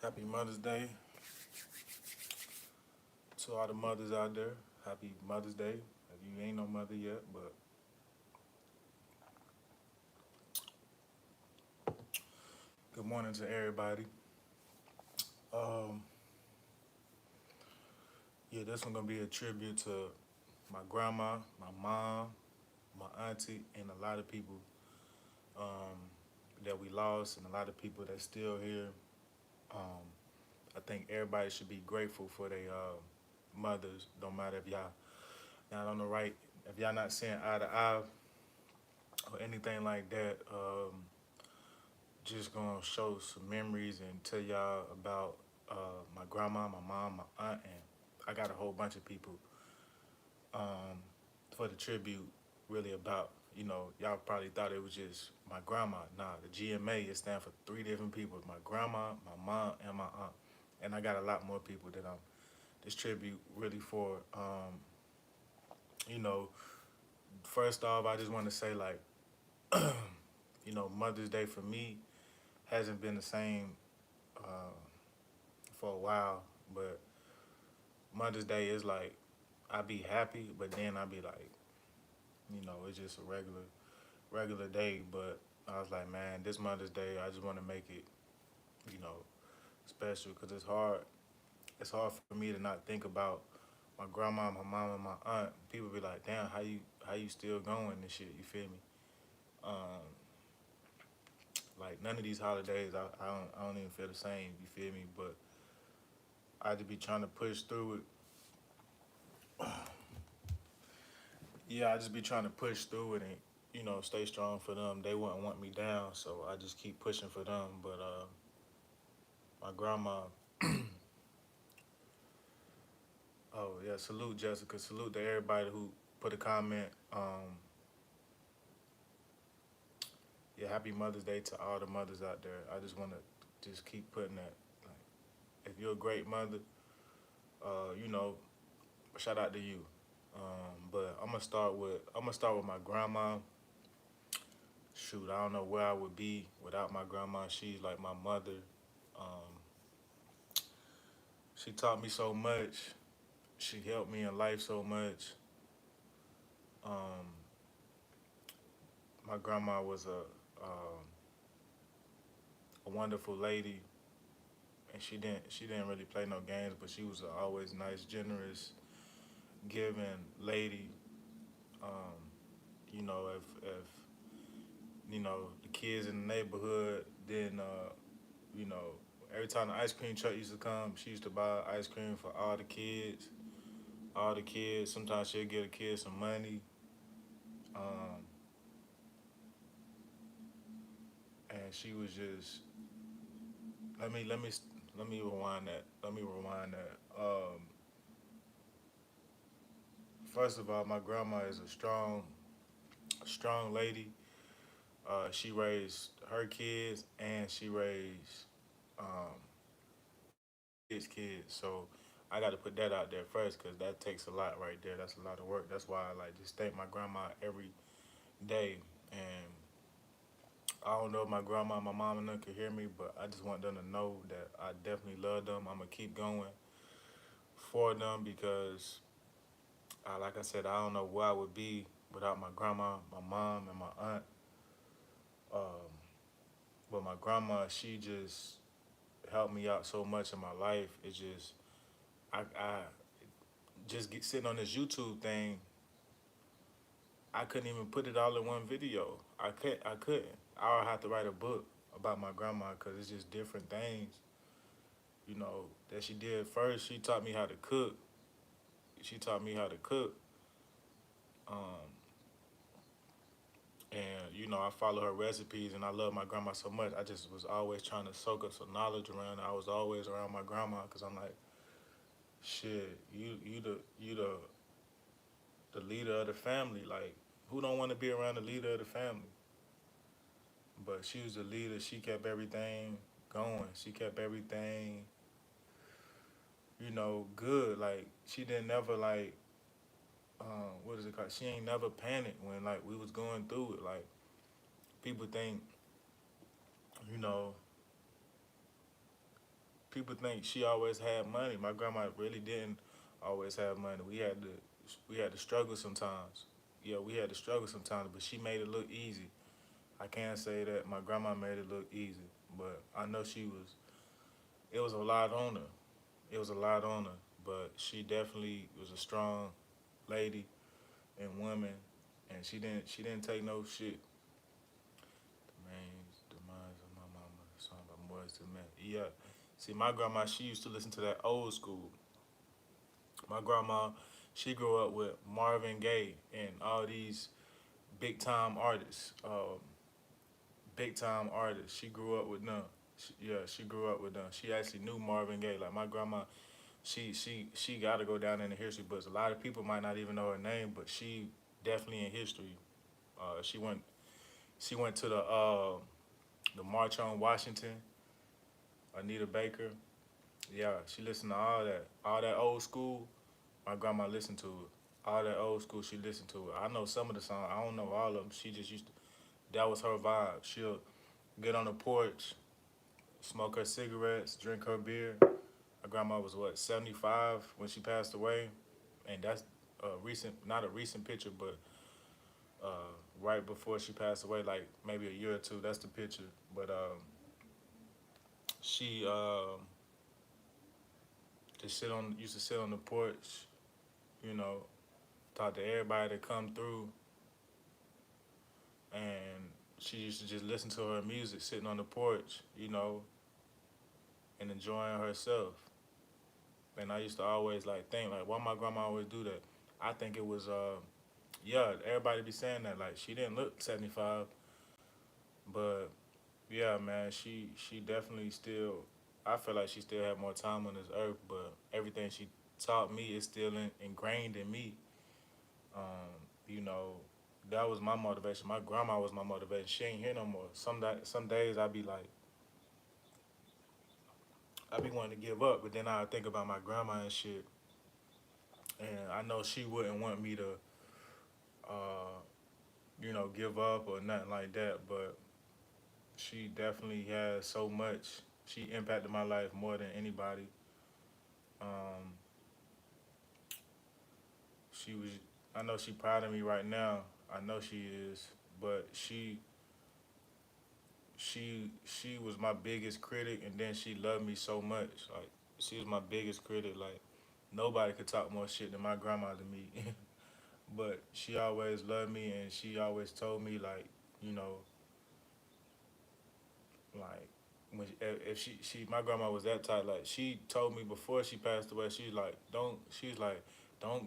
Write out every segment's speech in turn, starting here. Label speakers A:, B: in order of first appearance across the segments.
A: Happy Mother's Day to all the mothers out there. Happy Mother's Day. If you ain't no mother yet, but good morning to everybody. Um, yeah, this one gonna be a tribute to my grandma, my mom, my auntie, and a lot of people um, that we lost, and a lot of people that's still here. Um, I think everybody should be grateful for their mothers. Don't matter if y'all not on the right, if y'all not seeing eye to eye or anything like that. Just gonna show some memories and tell y'all about my grandma, my mom, my aunt, and I got a whole bunch of people um, for the tribute. Really about y'all probably thought it was just my grandma. Nah, the G.M.A. it stands for three different people: my grandma, my mom, and my aunt. And I got a lot more people that I'm this tribute really for. You know, first off, I just want to say like Mother's Day for me hasn't been the same uh, for a while, but Mother's Day is like I be happy, but then I be like, it's just a regular day. But I was like, man, this Mother's Day, I just want to make it, you know, special because it's hard. It's hard for me to not think about my grandma, my mom, and my aunt. People be like, damn, how you still going and shit? You feel me? Um, like none of these holidays, I don't even feel the same. You feel me? But I just be trying to push through it. Yeah, I just be trying to push through it and stay strong for them. They wouldn't want me down, so I just keep pushing for them. But my grandma, oh yeah, salute Jessica, salute to everybody who put a comment. Yeah, happy Mother's Day to all the mothers out there. I just want to just keep putting that. Like, if you're a great mother, you know, shout out to you. But I'm gonna start with my grandma. Shoot, I don't know where I would be without my grandma. She's like my mother. Um, she taught me so much. She helped me in life so much. Um, my grandma was a wonderful lady, and she didn't really play no games, but she was a always nice, generous, giving lady. Um, if the kids in the neighborhood didn't you know every time the ice cream truck used to come, she used to buy ice cream for all the kids. All the kids. Sometimes she'll give a kid some money. Um, and she was just let me rewind that. Let me rewind that. First of all, my grandma is a strong lady. She raised her kids and she raised um, his kids. So I got to put that out there first because that takes a lot right there. That's a lot of work. That's why I like just thank my grandma every day. And I don't know if my grandma, my mom, and them could hear me, but I just want them to know that I definitely love them. I'm gonna keep going for them because, like I said, I don't know where I would be without my grandma, my mom, and my aunt. Um, but my grandma, she just helped me out so much in my life. It's just I just get sitting on this YouTube thing. I couldn't even put it all in one video. I couldn't. I would have to write a book about my grandma because it's just different things, that she did. First, she taught me how to cook. She taught me how to cook. Um, and I follow her recipes, and I love my grandma so much. I just was always trying to soak up some knowledge around her. I was always around my grandma because I'm like, shit, you the leader of the family. Like, who don't want to be around the leader of the family? But she was the leader. She kept everything going. She kept everything, good. Like she didn't never like what is it called? She ain't never panicked when like we was going through it. Like people think, you know, people think she always had money. My grandma really didn't always have money. We had to struggle sometimes. Yeah, we had to struggle sometimes, but she made it look easy. I can't say that my grandma made it look easy, but I know she was. It was a lot on her. It was a lot on her, but she definitely was a strong lady and woman, and she didn't take no shit. The names, demise of my mama, song by Morris to Men. Yeah. See, my grandma, she used to listen to that old school. My grandma, she grew up with Marvin Gaye and all these big time artists. Big time artists. She grew up with them. Yeah, she grew up with them. She actually knew Marvin Gaye. Like my grandma, she got to go down in the history books. A lot of people might not even know her name, but she definitely in history. She went to the March on Washington. Anita Baker. Yeah, she listened to all that old school. My grandma listened to it. All that old school, she listened to it. I know some of the songs. I don't know all of them. She just used to. That was her vibe. She'll get on the porch, smoke her cigarettes, drink her beer. My grandma was what 75 when she passed away, and that's a recent, not a recent picture, but right before she passed away, like maybe a year or two. That's the picture. But she just used to sit on the porch, you know, talk to everybody that come through, and she used to just listen to her music sitting on the porch, and enjoying herself. And I used to always like think like, why my grandma always do that? I think it was yeah, everybody be saying that like she didn't look 75, but yeah, man, she definitely still. I feel like she still had more time on this earth, but everything she taught me is still ingrained in me. Um, you know, that was my motivation. My grandma was my motivation. She ain't here no more. Some days I be wanting to give up, but then I think about my grandma and shit, and I know she wouldn't want me to, uh, give up or nothing like that. But she definitely has so much. She impacted my life more than anybody. Um, she was. I know she proud of me right now. I know she is, but she was my biggest critic, and then she loved me so much. Like she was my biggest critic. Like nobody could talk more shit than my grandma to me. But she always loved me, and she always told me like, you know, like when if she my grandma was that type. Like she told me before she passed away, she's like don't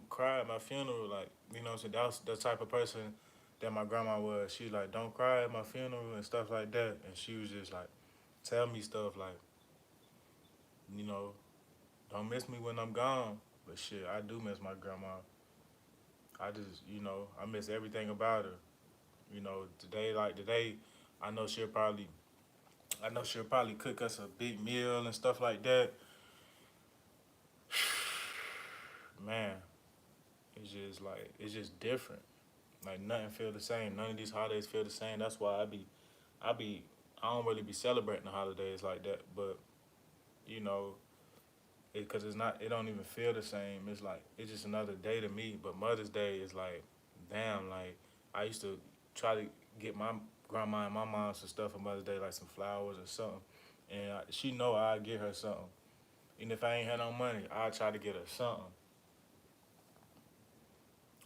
A: cry at my funeral. Like what I'm saying, that was the type of person that my grandma was. She like don't cry at my funeral and stuff like that. And she was just like tell me stuff like you know don't miss me when I'm gone. But shit, I do miss my grandma. I just I miss everything about her. Today, I know she'll probably cook us a big meal and stuff like that. Man, it's just different. Like nothing feel the same. None of these holidays feel the same. That's why I be I don't really be celebrating the holidays like that. But you know, because it don't even feel the same. It's like it's just another day to me. But Mother's Day is like, damn. Like I used to try to get my grandma and my mom some stuff for Mother's Day, like some flowers or something. And she know I get her something. Even if I ain't had no money, I try to get her something.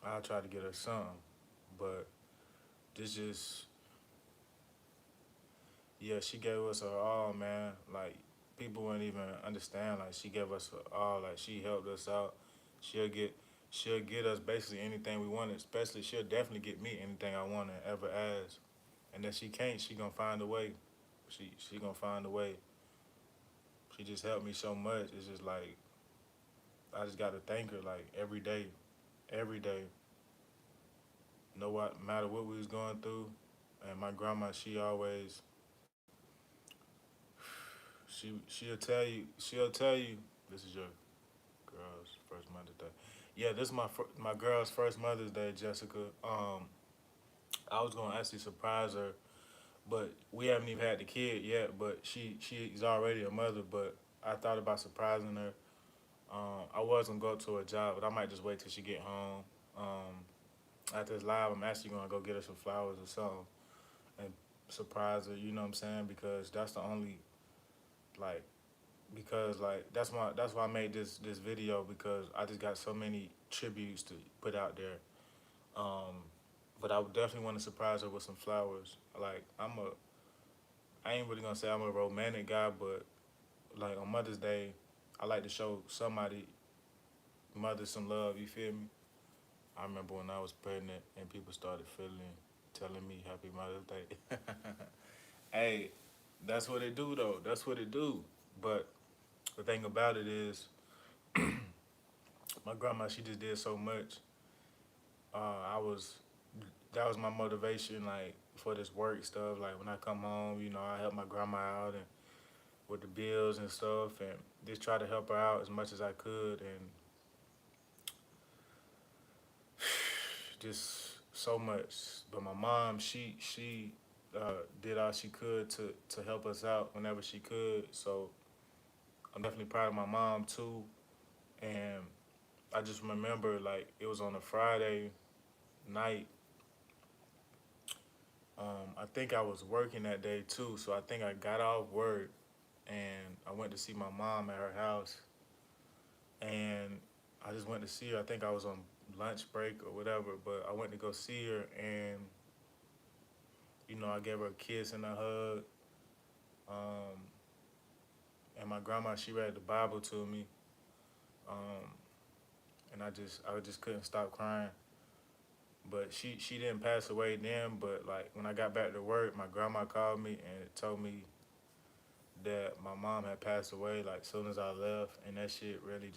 A: I try to get her something. But this just yeah, she gave us her all, man. Like people wouldn't even understand. Like she gave us her all. Like she helped us out. She'll get she'll get us basically anything we wanted. Especially she'll definitely get me anything I want and ever ask. And if she can't, she gonna find a way. She gonna find a way. She just helped me so much. It's just like I just gotta thank her like every day. No what matter what we was going through. And my grandma, she'll tell you this is your girl's first Mother's Day. Yeah, this is my girl's first Mother's Day, Jessica. I was gonna actually surprise her, but we haven't even had the kid yet. But she's already a mother. But I thought about surprising her. I was gonna go up to her job, but I might just wait till she get home. After this live, I'm actually gonna go get her some flowers or something and surprise her. You know what I'm saying? Because that's the only like that's why I made this video because I just got so many tributes to put out there. Um, but I would definitely want to surprise her with some flowers. Like I ain't really gonna say I'm a romantic guy, but like on Mother's Day, I like to show somebody mother some love. You feel me? I remember when I was pregnant and people started telling me Happy Mother's Day. Hey, that's what it do though. That's what it do. But the thing about it is, my grandma she just did so much. I was that was my motivation like for this work stuff. Like when I come home, I help my grandma out and with the bills and stuff, and just try to help her out as much as I could, and just so much. But my mom, she did all she could to help us out whenever she could. So I'm definitely proud of my mom too. And I just remember like it was on a Friday night. I think I was working that day too, so I think I got off work and I went to see my mom at her house, and I just went to see her. I think I was on lunch break or whatever, but I went to go see her, and I gave her a kiss and a hug. Um, and my grandma, she read the Bible to me, um, and I just couldn't stop crying. But she didn't pass away then. But like when I got back to work, my grandma called me and told me that my mom had passed away like soon as I left, and that shit really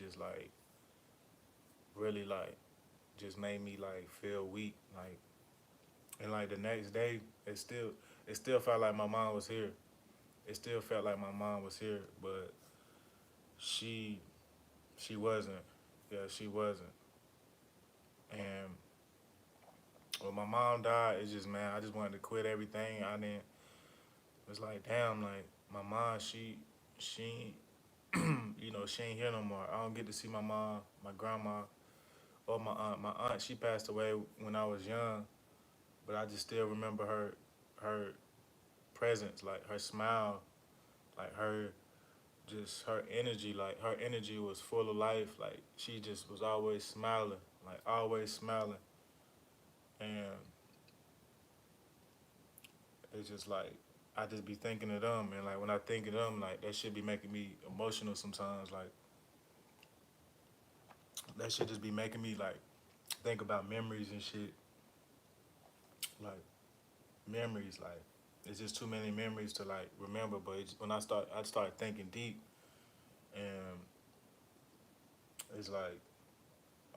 A: like just made me like feel weak. Like and like the next day, it still felt like my mom was here. It still felt like my mom was here, but she she wasn't. Yeah, she wasn't. And when my mom died, it's just man, I just wanted to quit everything. I didn't. It's like damn, like my mom, she she ain't here no more. I don't get to see my mom, my grandma, or my aunt. My aunt, she passed away when I was young, but I just still remember her presence, like her smile, like her energy, like her energy was full of life. Like she just was always smiling, like always smiling, and it's just like I just be thinking of them, and like when I think of them, like that should be making me emotional sometimes. Like that should just be making me like think about memories and shit, like memories. Like it's just too many memories to like remember. But when I start thinking deep, and it's like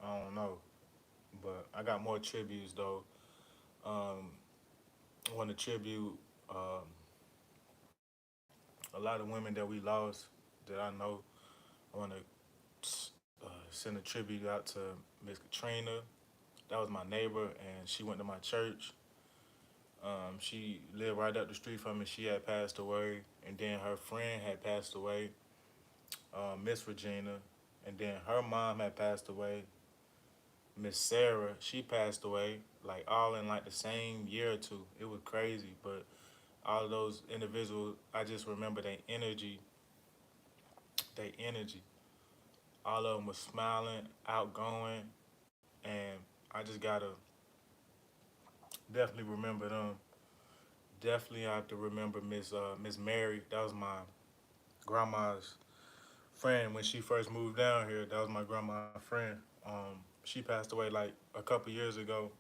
A: I don't know. But I got more tributes though. Um, I want to tribute a lot of women that we lost that I know. I want to send a tribute out to Miss Katrina. That was my neighbor, and she went to my church. She lived right up the street from me. She had passed away, and then her friend had passed away, Miss Regina, and then her mom had passed away. Miss Sarah, she passed away, like all in like the same year or two. It was crazy, but all of those individuals, I just remember their energy, their energy. All of them was smiling, outgoing, and I just gotta definitely remember them. Definitely, I have to remember Miss Mary. That was my grandma's friend when she first moved down here. That was my grandma's friend. She passed away like a couple years ago.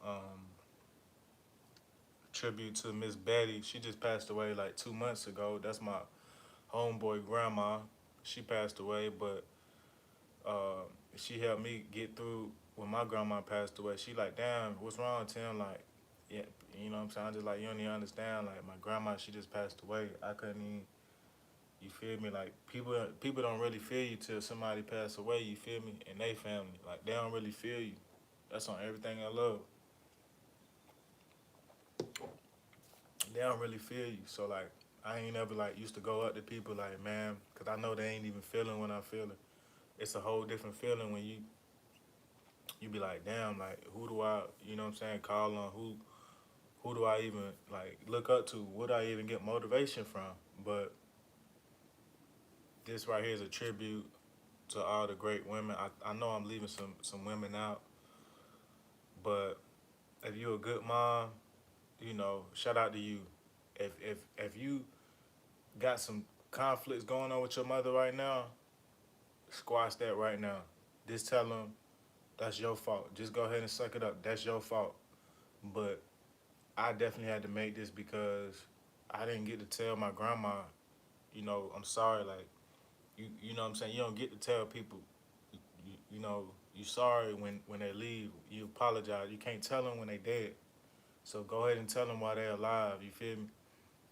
A: Um, Tribute to Miss Betty. She just passed away like 2 months ago. That's my homeboy grandma. She passed away, but uh, she helped me get through when my grandma passed away. She like, damn, what's wrong, Tim? Like, yeah, you know what I'm saying? I just like, you don't even understand. Like, my grandma, she just passed away. I couldn't even, you feel me? Like, people don't really feel you till somebody pass away, you feel me? And they family. Like, they don't really feel you. That's on everything I love. They don't really feel you. So, like, I ain't ever like used to go up to people like, man, cause I know they ain't even feeling what I'm feeling. It's a whole different feeling when you be like, damn, like who do I, you know what I'm saying, call on who do I even like look up to? What do I even get motivation from? But this right here is a tribute to all the great women. I know I'm leaving some women out, but if you're a good mom, you know, shout out to you. If you got some conflicts going on with your mother right now, squash that right now. Just tell them that's your fault. Just go ahead and suck it up. That's your fault. But I definitely had to make this because I didn't get to tell my grandma, you know, I'm sorry. Like you know what I'm saying. You don't get to tell people, you know, you sorry when they leave. You apologize. You can't tell them when they dead. So go ahead and tell them while they're alive. You feel me?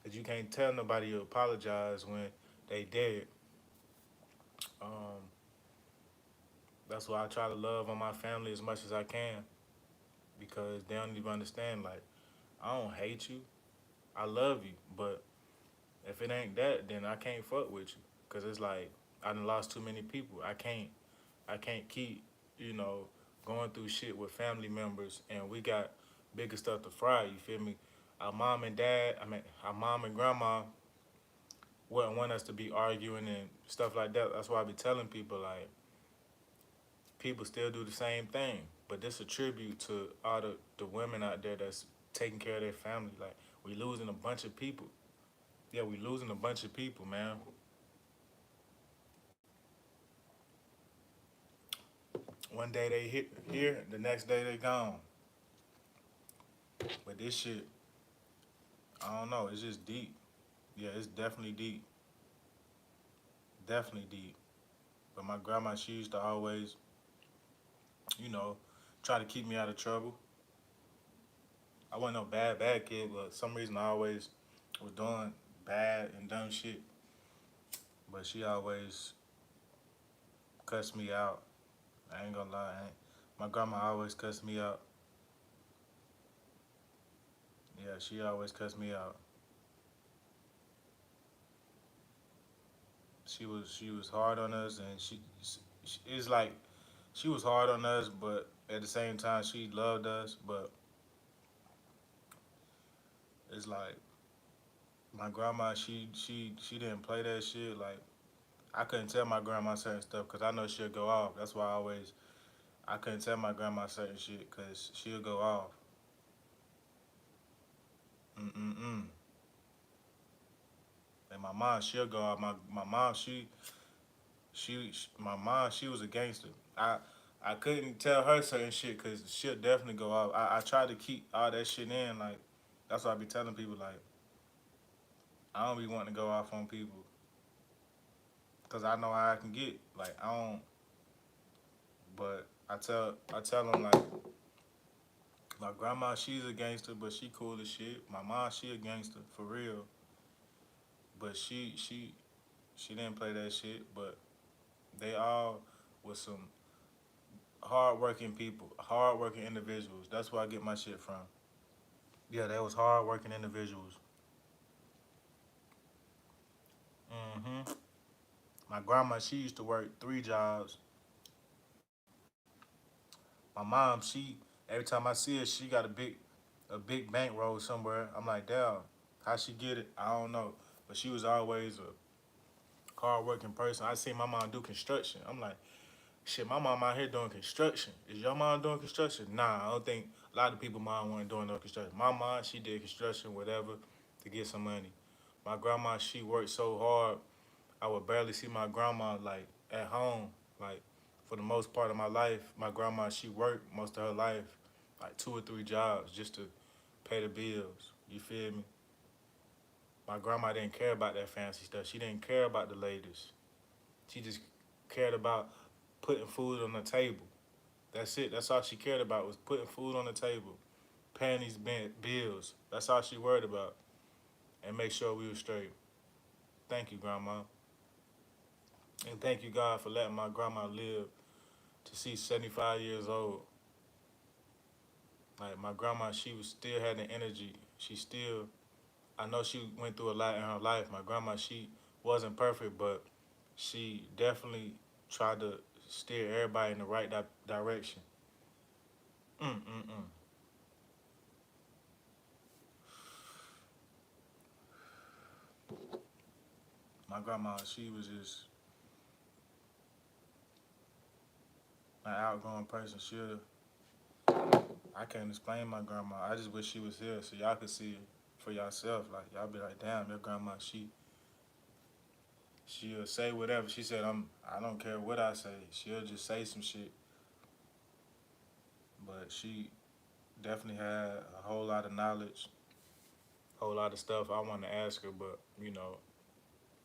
A: Cause you can't tell nobody you apologize when they dead. Um, that's why I try to love on my family as much as I can because they don't even understand. Like I don't hate you, I love you, but if it ain't that, then I can't fuck with you. Cause it's like I done lost too many people. I can't keep, you know, going through shit with family members, and we got bigger stuff to fry. You feel me? Our mom and dad, I mean, our mom and grandma wouldn't want us to be arguing and stuff like that. That's why I be telling people like people still do the same thing, but this a tribute to all the women out there that's taking care of their family. Like we losing a bunch of people. Yeah, we losing a bunch of people, man. One day they hit here, the next day they gone. But this shit, I don't know. It's just deep. Yeah, it's definitely deep. Definitely deep. But my grandma, she used to always, you know, try to keep me out of trouble. I wasn't no bad kid, but some reason I always was doing bad and dumb shit. But she always cussed me out. I ain't gonna lie. My grandma always cussed me out. Yeah, she always cussed me out. She was hard on us, and it's like she was hard on us, but at the same time she loved us. But it's like my grandma, she didn't play that shit. Like I couldn't tell my grandma certain stuff because I know she'll go off. That's why I couldn't tell my grandma certain shit because she'll go off. Mm. And my mom, she'll go off. My mom, my mom, she was a gangster. I couldn't tell her certain shit because she'll definitely go off. I try to keep all that shit in. Like that's why I be telling people like I don't be wanting to go off on people because I know how I can get. Like I don't. But I tell them like my grandma, she's a gangster, but she cool as shit. My mom, she a gangster for real, but she didn't play that shit. But they all was some hardworking people, hardworking individuals. That's where I get my shit from. Yeah, they was hardworking individuals. Hmm. My grandma, she used to work 3 jobs. My mom, she every time I see her, she got a big bankroll somewhere. I'm like, damn, how she get it? I don't know, but she was always a hardworking person. I seen my mom do construction. I'm like, shit, my mom out here doing construction. Is your mom doing construction? Nah, I don't think a lot of people mom weren't doing no construction. My mom, she did construction, whatever, to get some money. My grandma, she worked so hard, I would barely see my grandma like at home. Like for the most part of my life, my grandma, she worked most of her life, like 2 or 3 jobs just to pay the bills. You feel me? My grandma didn't care about that fancy stuff. She didn't care about the ladies. She just cared about putting food on the table. That's it. That's all she cared about was putting food on the table, paying these bills. That's all she worried about, and make sure we were straight. Thank you, Grandma, and thank you, God, for letting my grandma live to see 75 years old. Like my grandma, she was still had the energy. She still I know she went through a lot in her life. My grandma, she wasn't perfect, but she definitely tried to steer everybody in the right direction. Mm. My grandma, she was just an outgoing person. I can't explain my grandma. I just wish she was here so y'all could see it for yourself. Like y'all be like, damn, your grandma, she'll say whatever. She said, I don't care what I say. She'll just say some shit. But she definitely had a whole lot of knowledge, whole lot of stuff I want to ask her, but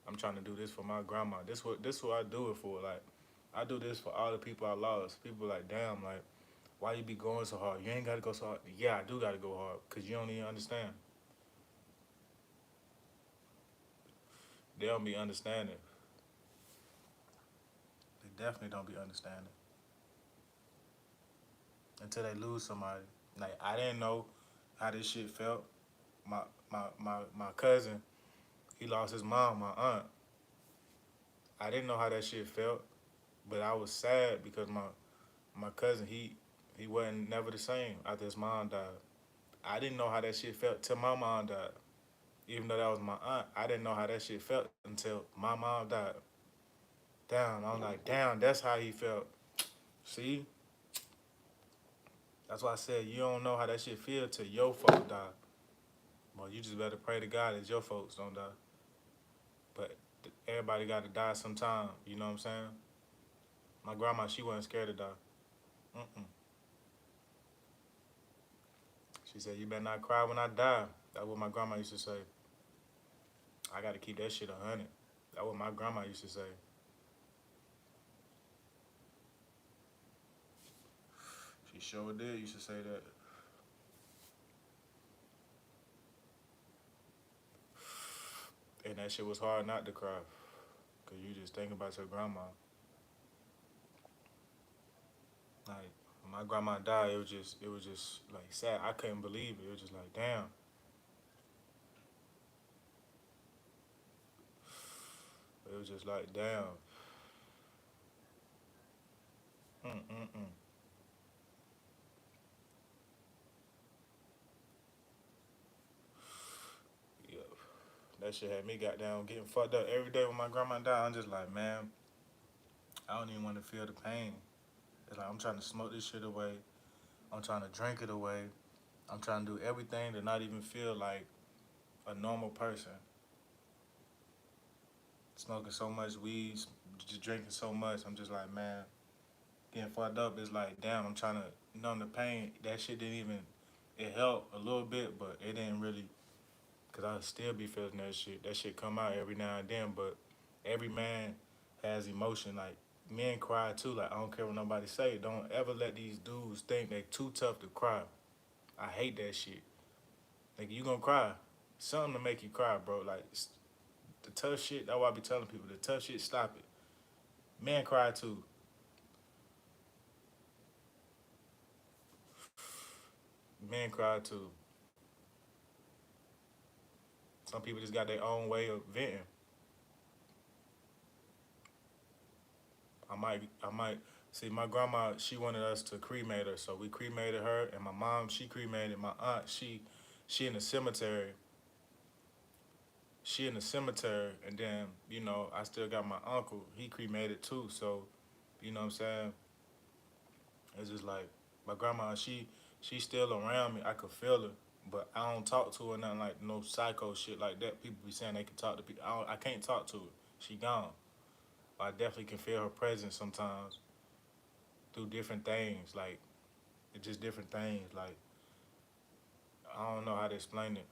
A: I'm trying to do this for my grandma. This what I do it for. Like I do this for all the people I lost. People like, damn, like why you be going so hard? You ain't gotta go so hard. Yeah, I do gotta go hard because you don't even understand. They don't be understanding. They definitely don't be understanding until they lose somebody. Like I didn't know how this shit felt. My my cousin, he lost his mom, my aunt. I didn't know how that shit felt, but I was sad because my cousin he wasn't never the same after his mom died. I didn't know how that shit felt till my mom died. Even though that was my aunt, I didn't know how that shit felt until my mom died. Damn, I'm like, damn, that's how he felt. See, that's why I said you don't know how that shit feel till your folks die. Well, you just better pray to God that your folks don't die. But everybody got to die sometime. You know what I'm saying? My grandma, she wasn't scared to die. Mm-mm. She said, "You better not cry when I die." That's what my grandma used to say. I got to keep that shit 100. That's what my grandma used to say. She sure did used to say that. And that shit was hard not to cry. Cause you just think about your grandma. Like when my grandma died, it was just like sad. I couldn't believe it. It was just like damn. It was just like damn. Mm. Yeah, that shit had me got down getting fucked up every day when my grandma died. I'm just like man, I don't even want to feel the pain. It's like I'm trying to smoke this shit away. I'm trying to drink it away. I'm trying to do everything to not even feel like a normal person. Smoking so much weed, just drinking so much. I'm just like, man, getting fucked up is like, damn, I'm trying to numb the pain. That shit didn't even, it helped a little bit, but it didn't really, because I still be feeling that shit. That shit come out every now and then, but every man has emotion. Like, men cry too. Like, I don't care what nobody say. Don't ever let these dudes think they too tough to cry. I hate that shit. Like, you gonna cry. Something to make you cry, bro. Like, the tough shit, that's why I be telling people, the tough shit, stop it. Men cry too. Men cry too. Some people just got their own way of venting. I might see my grandma. She wanted us to cremate her, so we cremated her, and my mom she cremated my aunt. She in the cemetery. She in the cemetery, and then I still got my uncle. He cremated too, so what I'm saying. It's just like my grandma. She's still around me. I could feel her, but I don't talk to her nothing like no psycho shit like that. People be saying they can talk to people. I can't talk to her. She gone. I definitely can feel her presence sometimes through different things. Like it's just different things. Like I don't know how to explain it,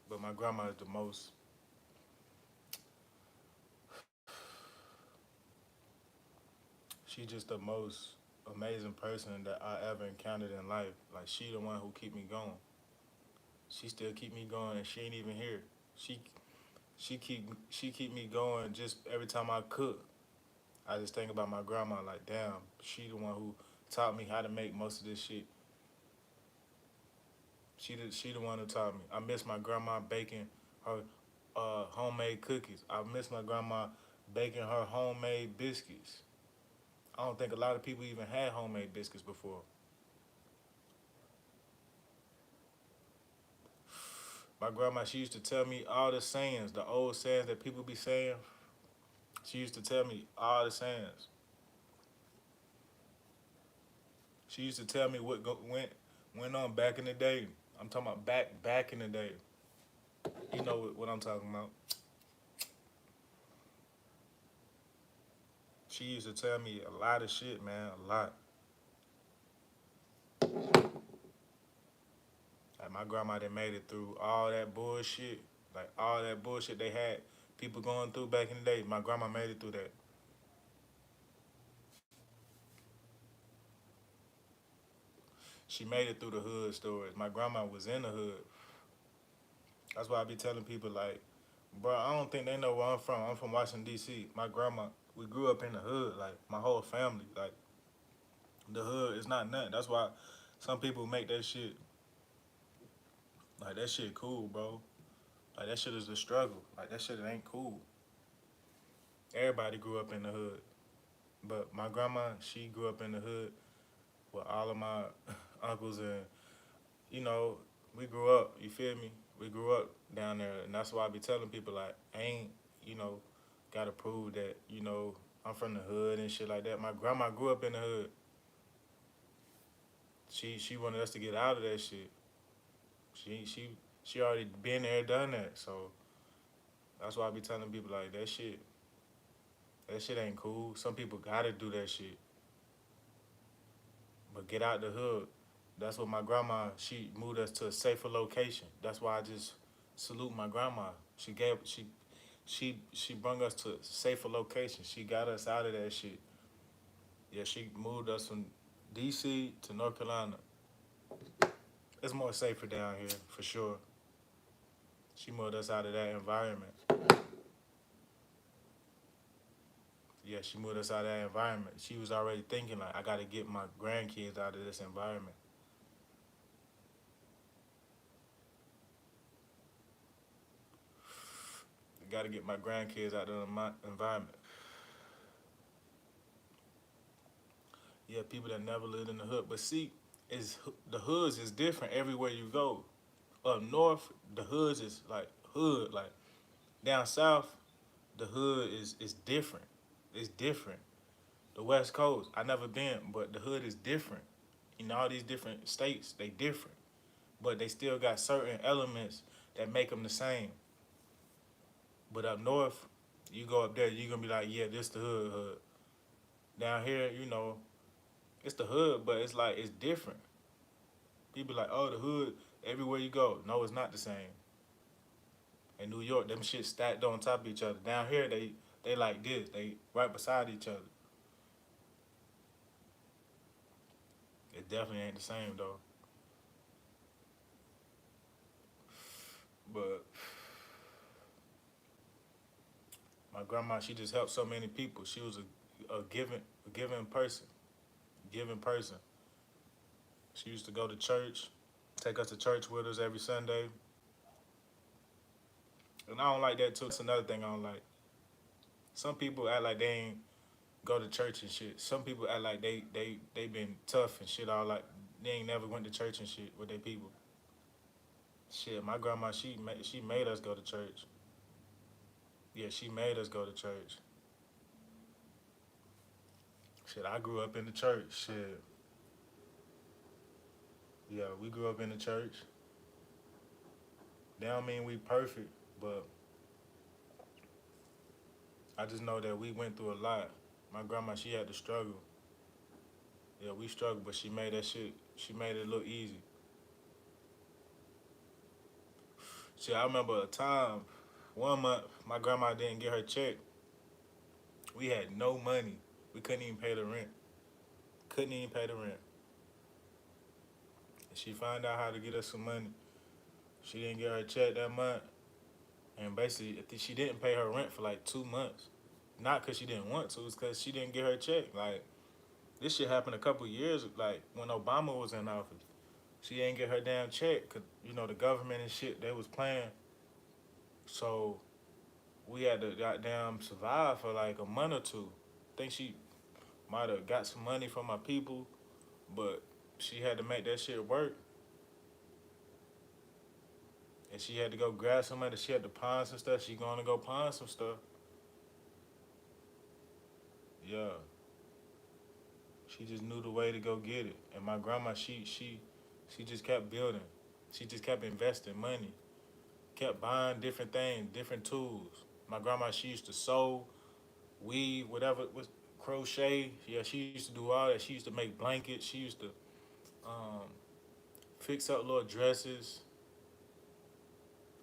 A: but my grandma is the most. She's just the most amazing person that I ever encountered in life. Like she the one who keep me going. She still keep me going, and she ain't even here. She she keep me going just every time I cook. I just think about my grandma like, damn, she the one who taught me how to make most of this shit. She the one who taught me. I miss my grandma baking her homemade cookies. I miss my grandma baking her homemade biscuits. I don't think a lot of people even had homemade biscuits before. My grandma, she used to tell me all the sayings, the old sayings that people be saying. She used to tell me all the sayings. She used to tell me went on back in the day. I'm talking about back in the day. You know what I'm talking about. She used to tell me a lot of shit, man, a lot. Like my grandma that made it through all that bullshit, like all that bullshit they had people going through back in the day. My grandma made it through that. She made it through the hood stories. My grandma was in the hood. That's why I be telling people like, bro, I don't think they know where I'm from. I'm from Washington D.C. My grandma, we grew up in the hood. Like my whole family, like the hood is not nothing. That's why some people make that shit like that shit cool, bro. Like that shit is a struggle. Like that shit ain't cool. Everybody grew up in the hood, but my grandma, she grew up in the hood with all of my uncles and you know, we grew up. You feel me? We grew up down there, and that's why I be telling people like, I ain't, you know, gotta prove that I'm from the hood and shit like that. My grandma grew up in the hood. She wanted us to get out of that shit. She she she already been there, done that. So that's why I be telling people like that shit ain't cool. Some people gotta do that shit, but get out the hood. That's what my grandma. She moved us to a safer location. That's why I just salute my grandma. She brought us to a safer location. She got us out of that shit. Yeah, she moved us from D.C. to North Carolina. It's more safer down here for sure. She moved us out of that environment. Yeah, she moved us out of that environment. She was already thinking like, I gotta get my grandkids out of this environment. I gotta get my grandkids out of my environment. Yeah, people that never lived in the hood. But see, is the hoods is different everywhere you go. Up north, the hoods is like hood. Like down south, the hood is different. It's different. The West Coast, I never been, but the hood is different. In all these different states, they different, but they still got certain elements that make them the same. But up north, you go up there, you gonna be like, yeah, this the hood. Down here, it's the hood, but it's like it's different. People like, oh, the hood, everywhere you go. No, it's not the same. In New York, them shit stacked on top of each other. Down here, they like this. They right beside each other. It definitely ain't the same though. But my grandma, she just helped so many people. She was a giving person, giving person. She used to go to church, take us to church with us every Sunday, and I don't like that too. That's another thing I don't like. Some people act like they ain't go to church and shit. Some people act like they been tough and shit. All like they ain't never went to church and shit with their people. Shit, my grandma, she made us go to church. Yeah, she made us go to church. Shit, I grew up in the church. Shit, yeah, we grew up in the church. That don't mean we perfect, but I just know that we went through a lot. My grandma, she had to struggle. Yeah, we struggled, but she made that shit. She made it look easy. Shit, I remember a time, 1 month, my grandma didn't get her check. We had no money. We couldn't even pay the rent. Couldn't even pay the rent. And she found out how to get us some money. She didn't get her check that month, and basically, she didn't pay her rent for like 2 months. Not because she didn't want to, it's because she didn't get her check. Like, this shit happened a couple years, like, when Obama was in office. She ain't get her damn check because, the government and shit, they was playing. So we had to goddamn survive for like a month or two. Think she might have got some money from my people, but she had to make that shit work. And she had to go grab somebody. She had to pawn some stuff. She going to go pawn some stuff. Yeah, she just knew the way to go get it. And my grandma, she just kept building. She just kept investing money. Kept buying different things, different tools. My grandma, she used to sew, weave, whatever was crochet. Yeah, she used to do all that. She used to make blankets. She used to um, fix up little dresses.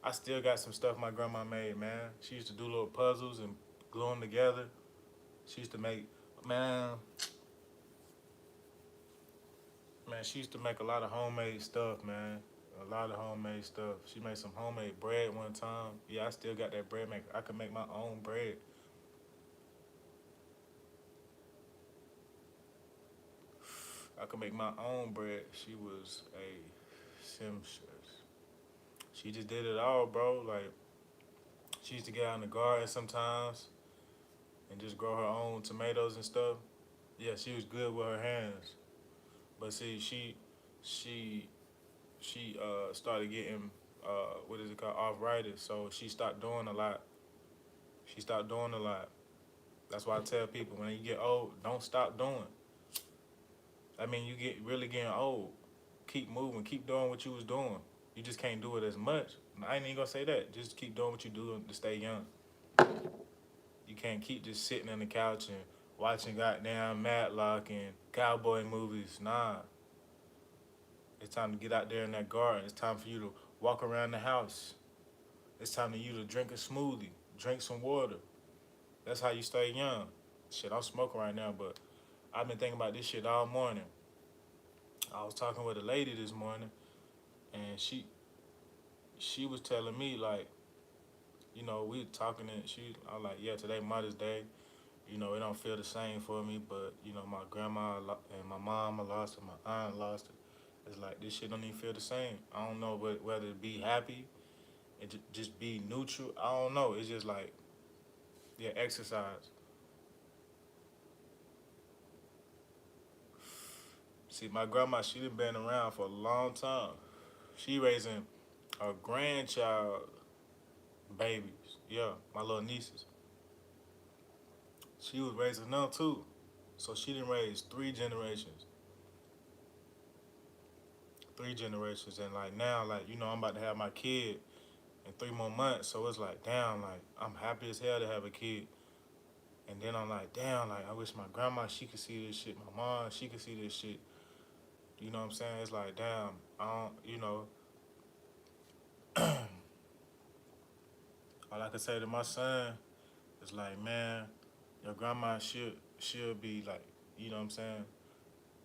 A: I still got some stuff my grandma made, man. She used to do little puzzles and glue them together. She used to make, man, she used to make a lot of homemade stuff, man. A lot of homemade stuff. She made some homemade bread one time. Yeah, I still got that bread maker. I can make my own bread. I could make my own bread. She was a seamstress. She just did it all, bro. Like, she used to get out in the garden sometimes and just grow her own tomatoes and stuff. Yeah, she was good with her hands. But see, she started getting what is it called, arthritis. So she stopped doing a lot. She stopped doing a lot. That's why I tell people when you get old, don't stop doing. I mean, you get really getting old. Keep moving. Keep doing what you was doing. You just can't do it as much. I ain't even gonna say that. Just keep doing what you do to stay young. You can't keep just sitting on the couch and watching goddamn Matlock and cowboy movies. Nah, it's time to get out there in that garden. It's time for you to walk around the house. It's time for you to drink a smoothie, drink some water. That's how you stay young. Shit, I'm smoking right now, but I've been thinking about this shit all morning. I was talking with a lady this morning, and she was telling me like, we were talking and I was like, yeah, today Mother's Day. It don't feel the same for me, but my grandma and my mom I lost it, my aunt lost it. It's like this shit don't even feel the same. I don't know whether to be happy and just be neutral. I don't know. It's just like, yeah, exercise. See, my grandma, she done been around for a long time. She raising her grandchild babies. Yeah, my little nieces. She was raising them too. So she didn't raise three generations, and like now, like I'm about to have my kid in 3 more months. So it's like, damn, like I'm happy as hell to have a kid. And then I'm like, damn, like I wish my grandma she could see this shit. My mom she could see this shit. You know what I'm saying? It's like, damn, I don't, all I can say to my son is like, man, your grandma she'll be like, you know what I'm saying,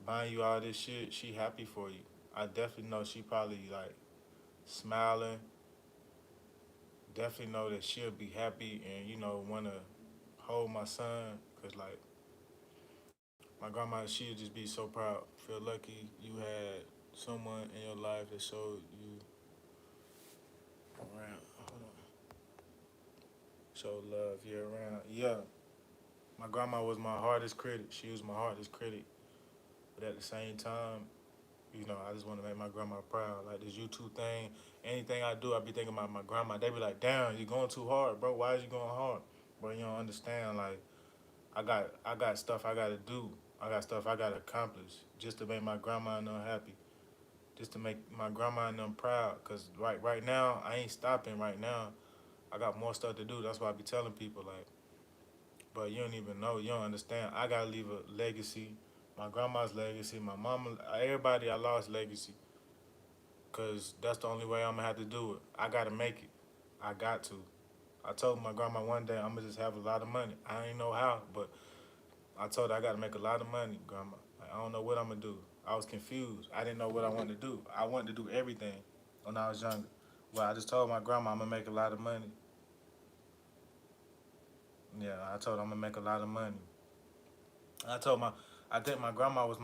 A: buying you all this shit. She happy for you. I definitely know she probably like smiling. Definitely know that she'll be happy and wanna hold my son, cause like my grandma, she'd just be so proud. Feel lucky you had someone in your life that showed you around. Hold on. Showed love year round. Yeah, my grandma was my hardest critic. She was my hardest critic. But at the same time, I just want to make my grandma proud. Like this YouTube thing, anything I do, I be thinking about my grandma. They be like, "Damn, you going too hard, bro. Why is you going hard?" But you don't understand. Like I got stuff I gotta do. I got stuff I gotta accomplish just to make my grandma and them happy. Just to make my grandma and them proud. Cause right now I ain't stopping. Right now I got more stuff to do. That's why I be telling people like, but you don't even know. You don't understand. I gotta leave a legacy. My grandma's legacy. My mama. Everybody I lost legacy. Cause that's the only way I'm gonna have to do it. I gotta make it. I got to. I told my grandma one day I'm gonna just have a lot of money. I ain't know how, but I told her I gotta make a lot of money, grandma. Like, I don't know what I'm gonna do. I was confused. I didn't know what I wanted to do. I wanted to do everything when I was younger. Well, I just told my grandma I'm gonna make a lot of money. Yeah, I told her I'm gonna make a lot of money. I told my, I think my grandma was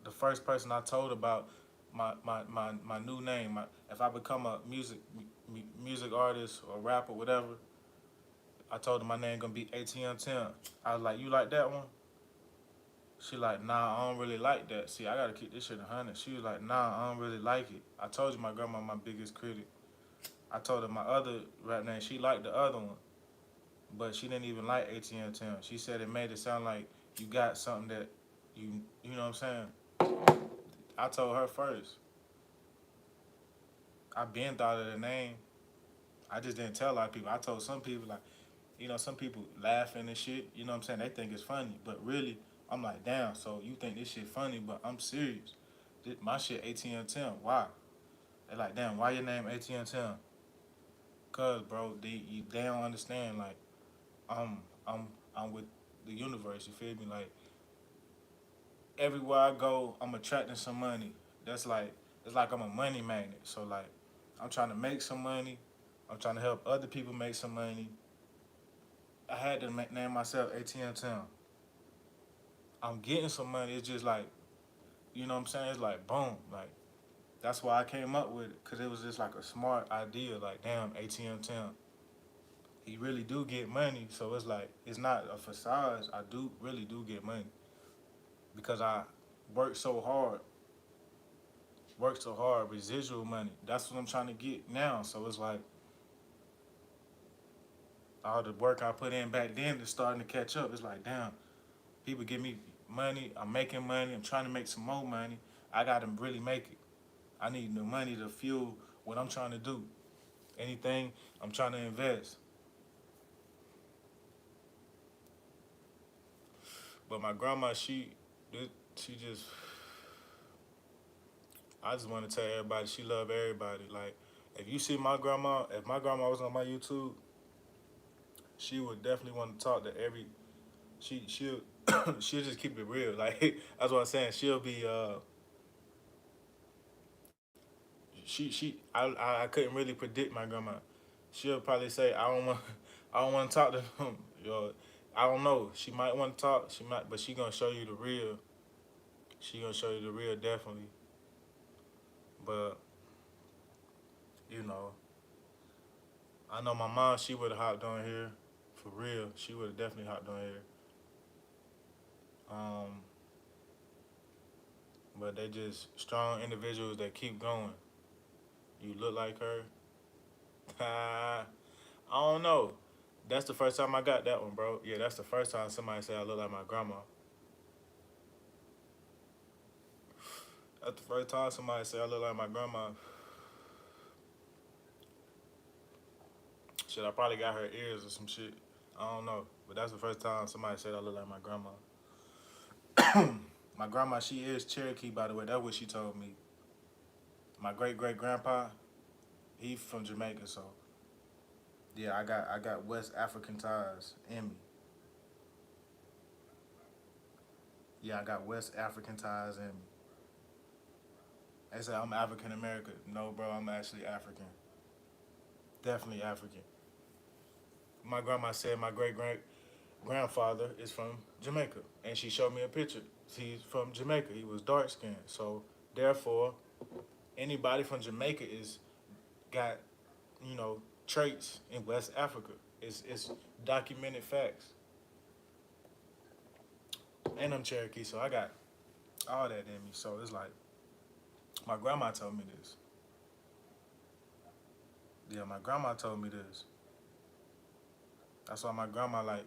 A: the first person I told about my new name. If I become a music artist or rapper, whatever, I told her my name gonna be ATM Tim. I was like, you like that one? She like, nah, I don't really like that. See, I gotta keep this shit 100. She was like, nah, I don't really like it. I told you my grandma my biggest critic. I told her my other rap name. She liked the other one, but she didn't even like ATM Tim. She said it made it sound like you got something that you know what I'm saying. I told her first. I been thought of the name. I just didn't tell a lot of people. I told some people like, some people laughing and shit. You know what I'm saying? They think it's funny, but really, I'm like, damn. So you think this shit funny, but I'm serious. My shit ATM Tim. Why? They like, damn. Why your name ATM Tim? Cause bro, they don't understand. Like, I'm I'm I'm with the universe. You feel me? Like everywhere I go, I'm attracting some money. That's like it's like I'm a money magnet. So like I'm trying to make some money. I'm trying to help other people make some money. I had to name myself ATM Town. I'm getting some money. It's just like you know what I'm saying. It's like boom. Like that's why I came up with it because it was just like a smart idea. Like damn ATM Town. He really do get money. So it's like it's not a facade. I do really do get money because I work so hard work so hard, residual money. That's what I'm trying to get now. So it's like all the work I put in back then is starting to catch up. It's like, damn, people give me money. I'm making money. I'm trying to make some more money. I got to really make it. I need the money to fuel what I'm trying to do. Anything I'm trying to invest. But my grandma, she just, I just want to tell everybody she love everybody. Like, if you see my grandma, if my grandma was on my YouTube, she would definitely want to talk to every she'll she'll just keep it real. Like that's what I'm saying. She'll be I couldn't really predict my grandma. She'll probably say I don't want I don't want to talk to them. Yo, I don't know. She might want to talk. She might, but she gonna show you the real. She gonna show you the real definitely. But you know, I know my mom. She would have hopped on here for real. She would have definitely hopped on here. Um, but they just strong individuals that keep going. You look like her. I don't know. That's the first time I got that one, bro. Yeah, that's the first time somebody said I look like my grandma. That's the first time somebody said I look like my grandma. Shit, I probably got her ears or some shit. I don't know. But that's the first time somebody said I look like my grandma. My grandma, she is Cherokee, by the way. That's what she told me. My great great grandpa, he from Jamaica, so yeah, I got West African ties in me. Yeah, I got West African ties in me. They say I'm African American. No, bro, I'm actually African. Definitely African. My grandma said my great great grandfather is from Jamaica, and she showed me a picture. He's from Jamaica. He was dark skinned, so therefore, anybody from Jamaica is got traits in West Africa. It's documented facts, and I'm Cherokee, so I got all that in me. So it's like my grandma told me this. Yeah, my grandma told me this. That's why my grandma like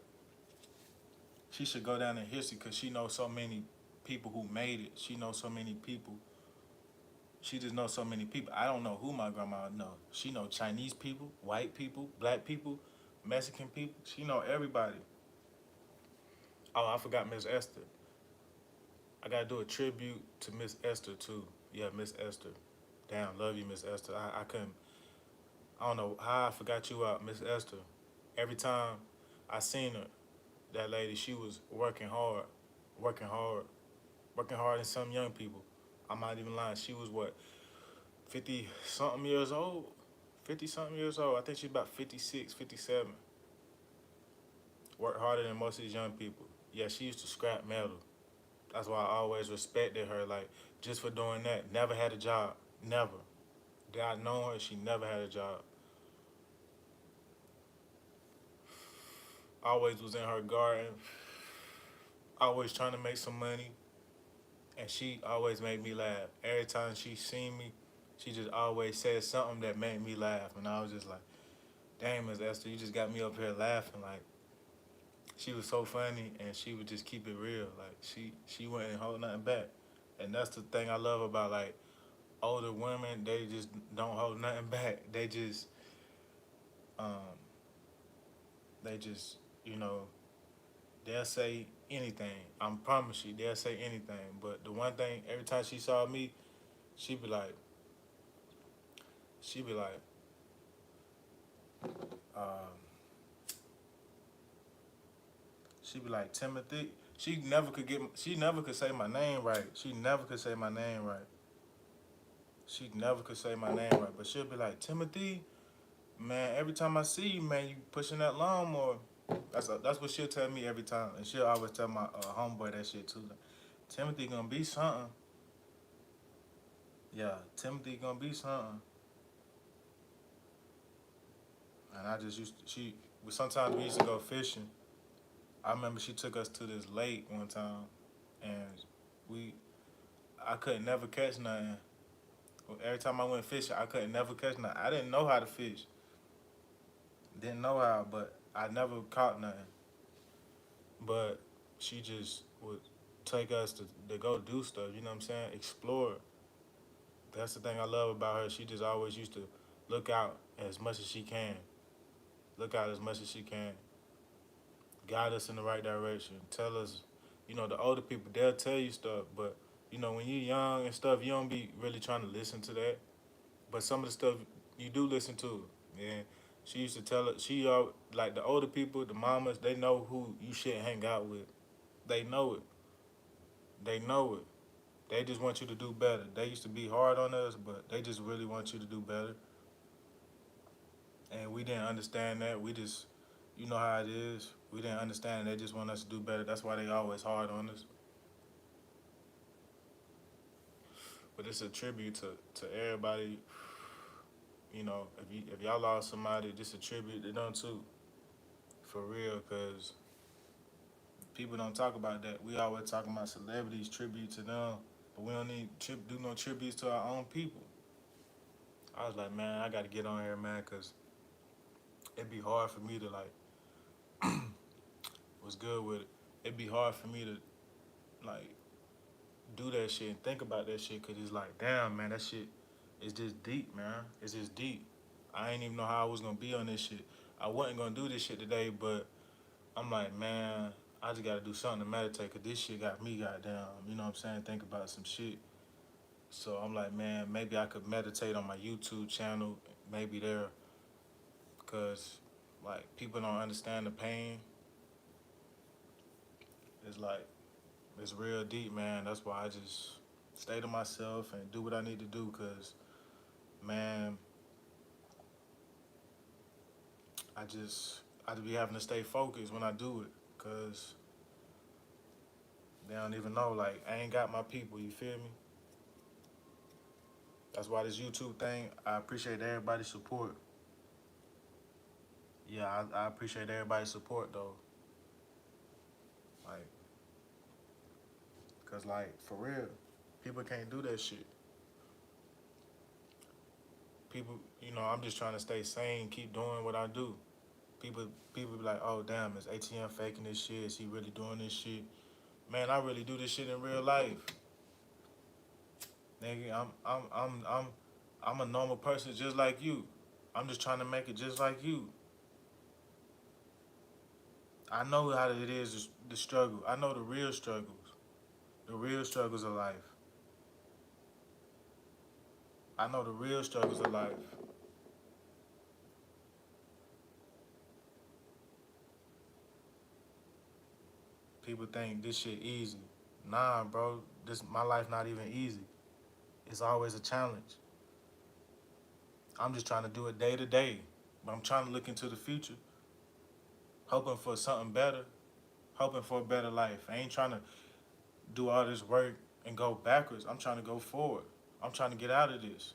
A: she should go down in history because she knows so many people who made it. She knows so many people. She just knows so many people. I don't know who my grandma know. She know Chinese people, white people, black people, Mexican people. She know everybody. Oh, I forgot Miss Esther. I gotta do a tribute to Miss Esther too. Yeah, Miss Esther. Damn, love you, Miss Esther. I couldn't. I don't know how I forgot you out, Miss Esther. Every time I seen her, that lady, she was working hard, working hard than some young people. I'm not even lying. She was what 50 something years old. 50 something years old. I think she's about 56, 57. Worked harder than most of these young people. Yeah, she used to scrap metal. That's why I always respected her. Like just for doing that, never had a job. Never. Did I know her? She never had a job. Always was in her garden. Always trying to make some money. And she always made me laugh. Every time she seen me, she just always said something that made me laugh. And I was just like, damn, Miss Esther, you just got me up here laughing. Like, she was so funny and she would just keep it real. Like, she wouldn't hold nothing back. And that's the thing I love about, like, older women. They just don't hold nothing back. Um, they just, you know, they'll say anything. I promise you, they'll say anything. But the one thing, every time she saw me, she'd be like, she'd be like, um, she'd be like Timothy. She never could say my name right. She never could say my name right. She never could say my name right. But she'll be like Timothy, man. Every time I see you, man, you pushing that lawnmower. That's what she'll tell me every time, and she'll always tell my homeboy that shit too. Like, Timothy gonna be something. Yeah, Timothy gonna be something. And I just used to, sometimes we used to go fishing. I remember she took us to this lake one time, and we I couldn't never catch nothing. Every time I went fishing, I couldn't never catch nothing. I didn't know how to fish, didn't know how, but I never caught nothing. But she just would take us to go do stuff. You know what I'm saying? Explore. That's the thing I love about her. She just always used to look out as much as she can. Look out as much as she can. Guide us in the right direction. Tell us, the older people, they'll tell you stuff, but when you're young and stuff, you don't be really trying to listen to that. But some of the stuff you do listen to. And she used to tell us, like the older people, the mamas, they know who you should hang out with. They know it. They know it. They just want you to do better. They used to be hard on us, but they just really want you to do better. And we didn't understand that. We just, you know how it is. We didn't understand. They just want us to do better. That's why they always hard on us. But it's a tribute to everybody. If y'all lost somebody, just a tribute to them too, for real. Cause people don't talk about that. We always talking about celebrities, tribute to them, but we don't need do no tributes to our own people. I was like, man, I got to get on here, man, cause it'd be hard for me to like. Was good with it. It'd be hard for me to like do that shit and think about that shit, cause it's like, damn, man, that shit is just deep, man. It's just deep. I ain't even know how I was gonna be on this shit. I wasn't gonna do this shit today, but I'm like, man, I just gotta do something to meditate, cause this shit got me goddamn, you know what I'm saying? Think about some shit. So I'm like, man, maybe I could meditate on my YouTube channel, maybe there, cause like people don't understand the pain. It's like it's real deep, man. That's why I just stay to myself and do what I need to do, cause man, I just be having to stay focused when I do it, cause they don't even know. Like I ain't got my people. You feel me? That's why this YouTube thing. I appreciate everybody's support. Yeah, I appreciate everybody's support though. Like, cause like for real, people can't do that shit. People, I'm just trying to stay sane, keep doing what I do. People, people be like, oh damn, is ATM faking this shit? Is he really doing this shit? Man, I really do this shit in real life. Nigga, I'm a normal person just like you. I'm just trying to make it just like you. I know how it is, the struggle. I know the real struggles. The real struggles of life. I know the real struggles of life. People think this shit easy. Nah, bro. This my life not even easy. It's always a challenge. I'm just trying to do it day to day. But I'm trying to look into the future. hoping for something better, hoping for a better life. I ain't trying to do all this work and go backwards. I'm trying to go forward. I'm trying to get out of this.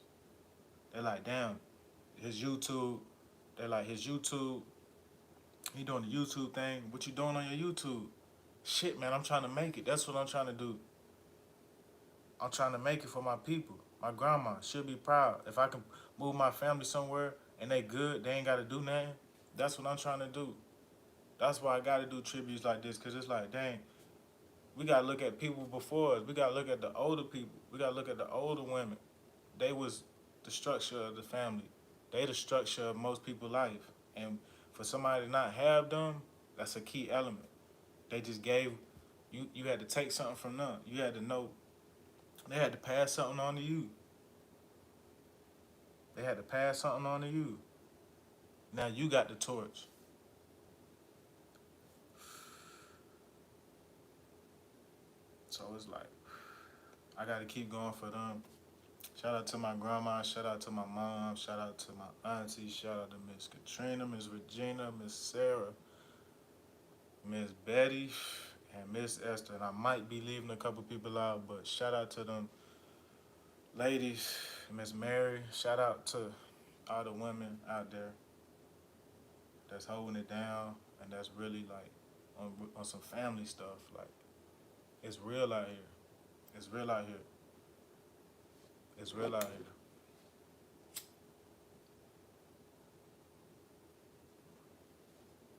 A: They're like, damn, his YouTube. They're like, his YouTube. He doing the YouTube thing. What you doing on your YouTube? Shit, man, I'm trying to make it. That's what I'm trying to do. I'm trying to make it for my people. My grandma should be proud. If I can move my family somewhere and they good, they ain't got to do nothing. That's what I'm trying to do. That's why I got to do tributes like this, because it's like, dang, we got to look at people before us. We got to look at the older people. We got to look at the older women. They was the structure of the family. They the structure of most people's life. And for somebody to not have them, that's a key element. They just gave you had to take something from them. You had to know they had to pass something on to you. They had to pass something on to you. Now you got the torch. So it's like I gotta keep going for them. Shout out to my grandma, shout out to my mom, shout out to my auntie, shout out to Miss Katrina, Miss Regina, Miss Sarah, Miss Betty, and Miss Esther. And I might be leaving a couple people out, but shout out to them ladies, Miss Mary. Shout out to all the women out there that's holding it down and that's really like on some family stuff. Like it's real out here. It's real out here. It's real out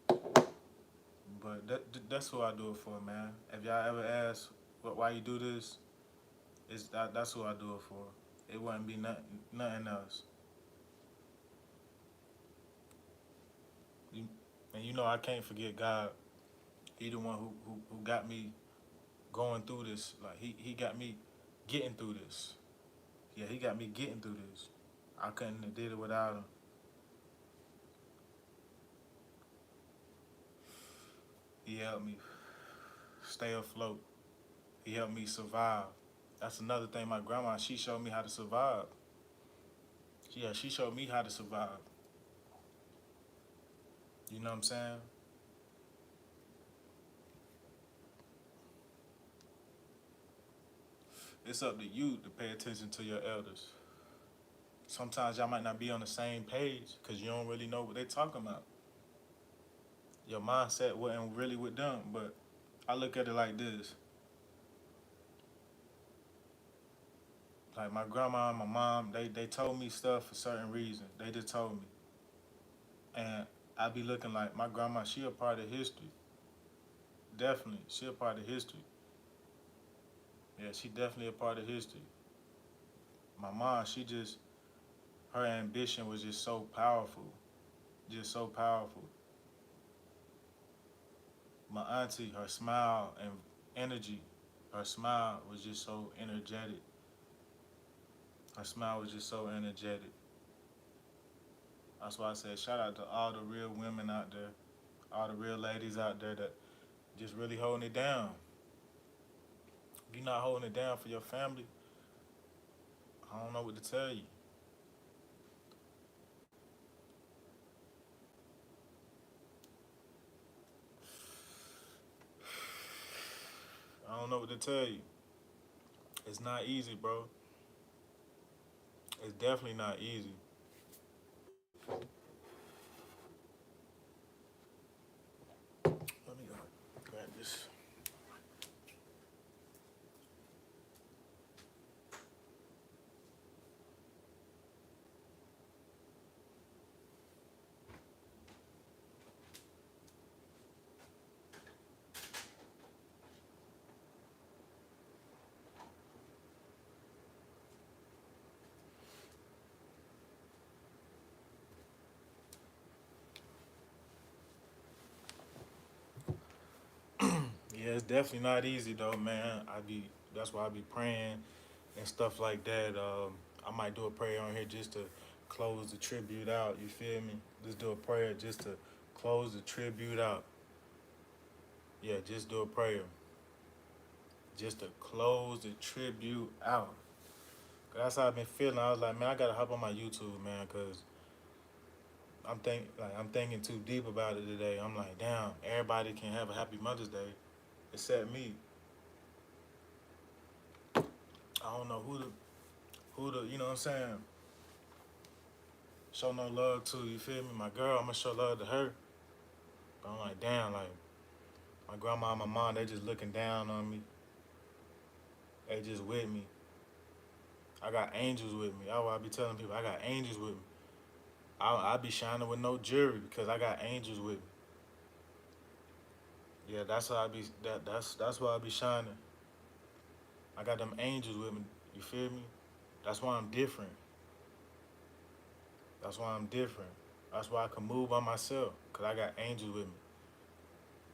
A: here. But that's who I do it for, man. If y'all ever ask why you do this, that's who I do it for. It wouldn't be nothing else. You, and you know I can't forget God. He the one who got me going through this. Like he got me getting through this. Yeah, he got me getting through this. I couldn't have did it without him. He helped me stay afloat. He helped me survive. That's another thing. My grandma, she showed me how to survive. Yeah, she showed me how to survive. You know what I'm saying? It's up to you to pay attention to your elders. Sometimes y'all might not be on the same page because you don't really know what they talking about. Your mindset wasn't really with them, but I look at it like this. Like my grandma and my mom, they told me stuff for certain reasons. They just told me. And I be looking like my grandma, she a part of history. Definitely. She a part of history. Yeah, she definitely a part of history. My mom, she just her ambition was just so powerful. Just so powerful. My auntie, her smile and energy, her smile was just so energetic. Her smile was just so energetic. That's why I said shout out to all the real women out there, all the real ladies out there that just really holding it down. If you're not holding it down for your family, I don't know what to tell you. I don't know what to tell you. It's not easy, bro. It's definitely not easy. Let me grab this. Yeah, it's definitely not easy though, man. That's why I be praying and stuff like that. I might do a prayer on here just to close the tribute out. You feel me? Just do a prayer just to close the tribute out. Yeah, just do a prayer just to close the tribute out. 'Cause that's how I've been feeling. I was like, man, I gotta hop on my YouTube, man, cause I'm thinking too deep about it today. I'm like, damn, everybody can have a happy Mother's Day except me. I don't know who the you know what I'm saying, show no love to, you feel me? My girl, I'm gonna show love to her. But I'm like, damn, like my grandma and my mom, they just looking down on me. They just with me. I got angels with me. I be telling people I got angels with me. I be shining with no jewelry because I got angels with me. Yeah, that's how I be. That's why I be shining. I got them angels with me. You feel me? That's why I'm different. That's why I'm different. That's why I can move by myself because I got angels with me.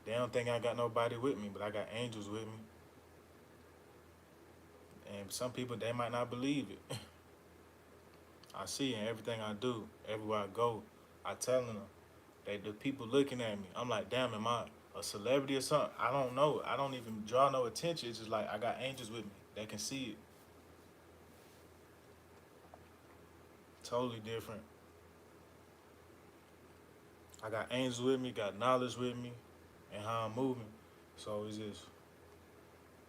A: They don't think I got nobody with me, but I got angels with me. And some people they might not believe it. I see in everything I do, everywhere I go, I telling them. The people looking at me. I'm like, damn, am I a celebrity or something? I don't know. I don't even draw no attention. It's just like I got angels with me. They can see it. Totally different. I got angels with me, got knowledge with me, and how I'm moving. So it's just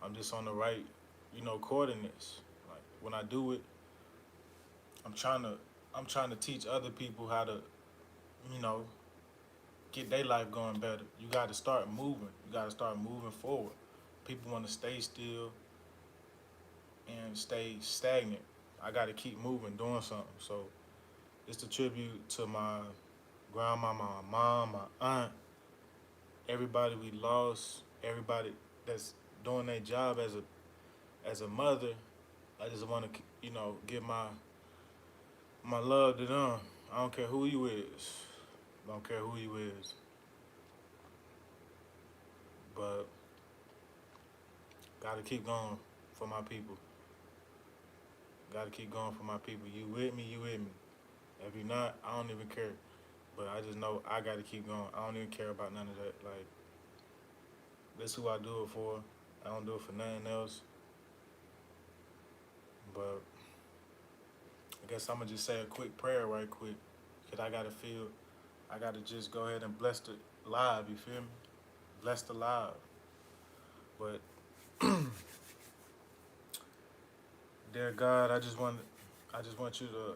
A: I'm just on the right, coordinates. Like when I do it, I'm trying to I'm trying to teach other people how to, you know, get their life going better. You got to start moving. You got to start moving forward. People want to stay still and stay stagnant. I got to keep moving, doing something. So it's a tribute to my grandma, my mom, my aunt, everybody we lost, everybody that's doing their job as a mother. I just want to, give my love to them. I don't care who you is. I don't care who you is. But gotta keep going for my people. Gotta keep going for my people. You with me, you with me. If you're not, I don't even care. But I just know I gotta keep going. I don't even care about none of that. Like, this who I do it for. I don't do it for nothing else. But I guess I'm gonna just say a quick prayer right quick. Cause I gotta just go ahead and bless the live, you feel me? Bless the live. But dear God, I just want you to,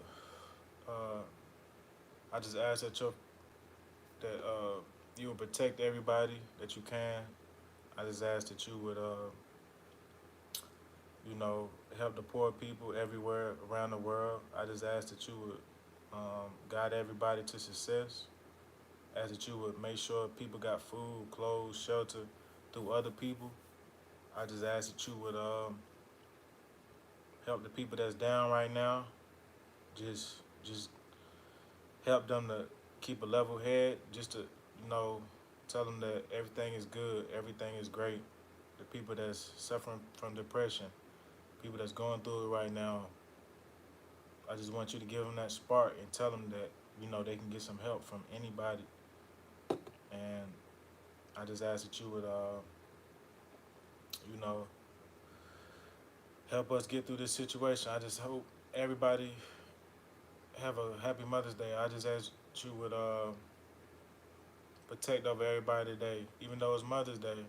A: I just ask that you will protect everybody that you can. I just ask that you would, help the poor people everywhere around the world. I just ask that you would guide everybody to success. Ask that you would make sure people got food, clothes, shelter through other people. I just ask that you would help the people that's down right now. Just help them to keep a level head. Just to tell them that everything is good, everything is great. The people that's suffering from depression, people that's going through it right now, I just want you to give them that spark and tell them that they can get some help from anybody. And I just ask that you would you know help us get through this situation. I just hope everybody have a happy Mother's Day. I just ask that you would protect over everybody today, even though it's Mother's Day.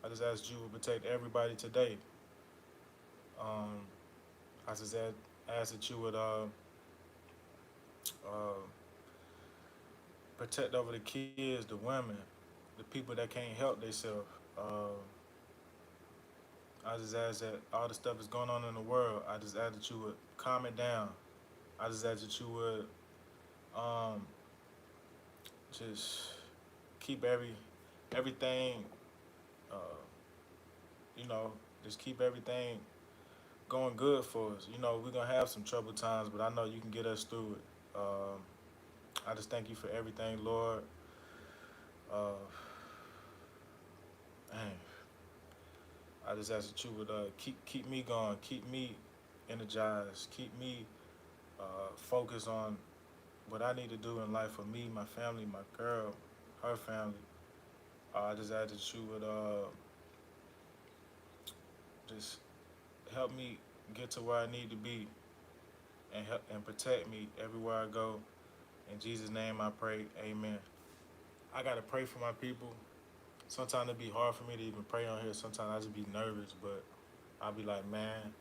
A: I just ask that you would protect everybody today. Um, I just ask that you would uh, protect over the kids, the women, the people that can't help themselves. I just ask that all the stuff that's going on in the world, I just ask that you would calm it down. I just ask that you would um, just keep everything, uh, you know, just keep everything going good for us. We're gonna have some troubled times, but I know you can get us through it. I just thank you for everything, Lord. Uh, man, I just ask that you would keep me going, keep me energized, keep me focused on what I need to do in life for me, my family, my girl, her family. I just ask that you would just help me get to where I need to be and help and protect me everywhere I go In Jesus' name I pray, amen. I gotta pray for my people. Sometimes it be hard for me to even pray on here. Sometimes I just be nervous, but I'll be like, man,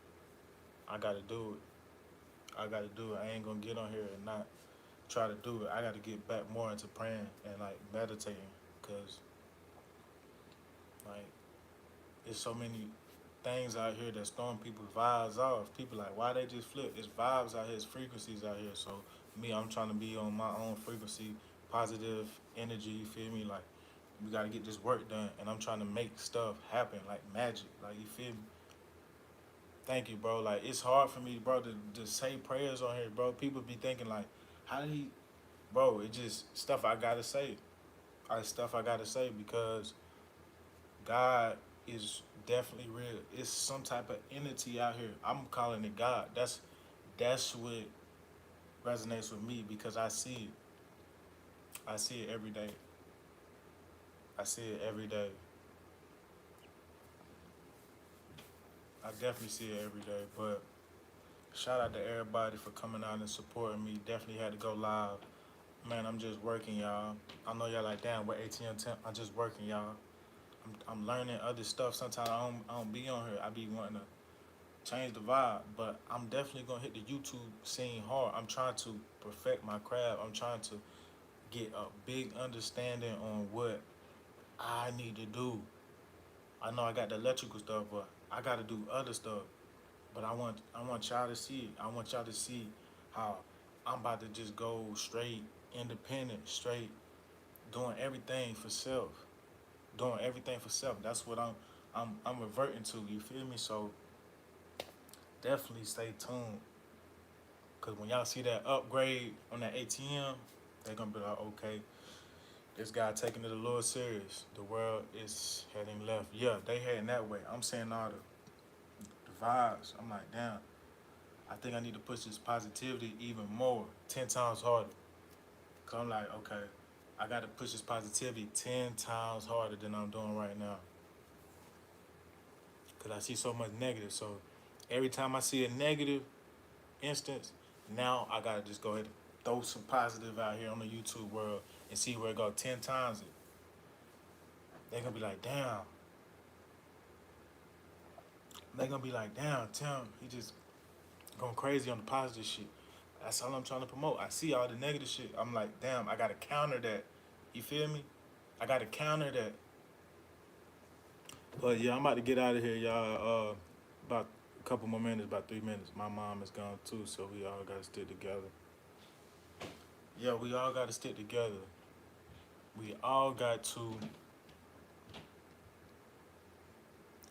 A: I gotta do it. I gotta do it. I ain't gonna get on here and not try to do it. I gotta get back more into praying and like meditating, cause like there's so many things out here that's throwing people's vibes off. People like, why they just flip? It's vibes out here, it's frequencies out here. So me, I'm trying to be on my own frequency, positive energy. You feel me? Like we gotta get this work done, and I'm trying to make stuff happen like magic. Like you feel me? Thank you, bro. Like it's hard for me, bro, to say prayers on here, bro. People be thinking like, how did he, bro? It just stuff I gotta say. Stuff I gotta say because God is definitely real. It's some type of entity out here. I'm calling it God. That's what resonates with me because I see it. I see it every day. I see it every day. I definitely see it every day. But shout out to everybody for coming out and supporting me. Definitely had to go live. Man, I'm just working, y'all. I know y'all like, damn, what ATM temp? I'm just working, y'all. I'm learning other stuff. Sometimes I don't be on here. I be wanting to change the vibe, but I'm definitely gonna hit the YouTube scene hard. I'm trying to perfect my craft. I'm trying to get a big understanding on what I need to do. I know I got the electrical stuff, but I got to do other stuff. But I want y'all to see it. I want y'all to see how I'm about to just go straight independent, straight doing everything for self, doing everything for self. That's what I'm reverting to. You feel me? So definitely stay tuned. Cause when y'all see that upgrade on that ATM, they're gonna be like, okay, this guy taking it a little serious. The world is heading left. Yeah, they heading that way. I'm saying all the vibes. I'm like, damn, I think I need to push this positivity even more, 10 times harder. Cause I'm like, okay, I gotta push this positivity 10 times harder than I'm doing right now. Cause I see so much negative. So every time I see a negative instance, now I gotta just go ahead and throw some positive out here on the YouTube world and see where it go 10 times it. They're gonna be like, damn. They're gonna be like, damn, Tim, he just going crazy on the positive shit. That's all I'm trying to promote. I see all the negative shit. I'm like, damn, I gotta counter that. You feel me? I gotta counter that. But yeah, I'm about to get out of here, y'all. About a couple more minutes, about 3 minutes. My mom is gone too, so we all gotta stick together. Yeah, we all gotta stick together. We all got to.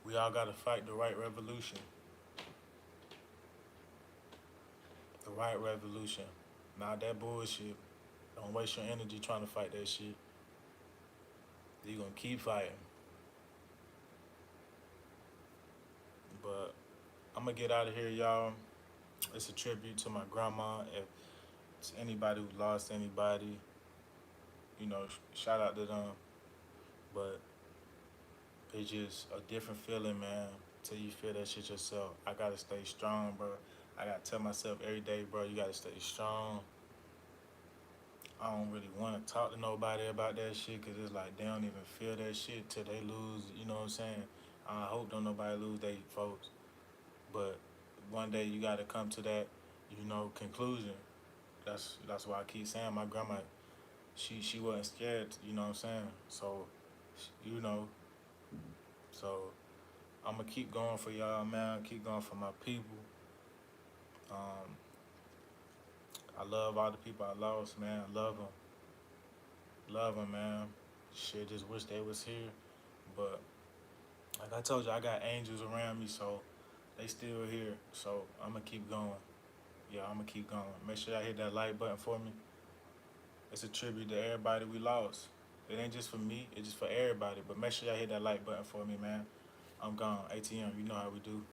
A: We all gotta fight the right revolution. The right revolution. Not that bullshit. Don't waste your energy trying to fight that shit. You're gonna keep fighting. But I'm gonna get out of here, y'all. It's a tribute to my grandma. If it's anybody who lost anybody, shout out to them. But it's just a different feeling, man. Till you feel that shit yourself. I gotta stay strong, bro. I gotta tell myself every day, bro, you gotta stay strong. I don't really want to talk to nobody about that shit because it's like they don't even feel that shit till they lose. You know what I'm saying? I hope don't nobody lose their folks. But one day you gotta come to that, conclusion. That's why I keep saying my grandma, she wasn't scared. You know what I'm saying? So, you know, so I'm gonna keep going for y'all, man. Keep going for my people. Um, I love all the people I lost, man. Love them, man. Shit, just wish they was here. But like I told you, I got angels around me, so they still here. So I'm gonna keep going. Yeah, I'm gonna keep going. Make sure y'all hit that like button for me. It's a tribute to everybody we lost. It ain't just for me, it's just for everybody. But make sure y'all hit that like button for me, man. I'm gone. ATM, you know how we do.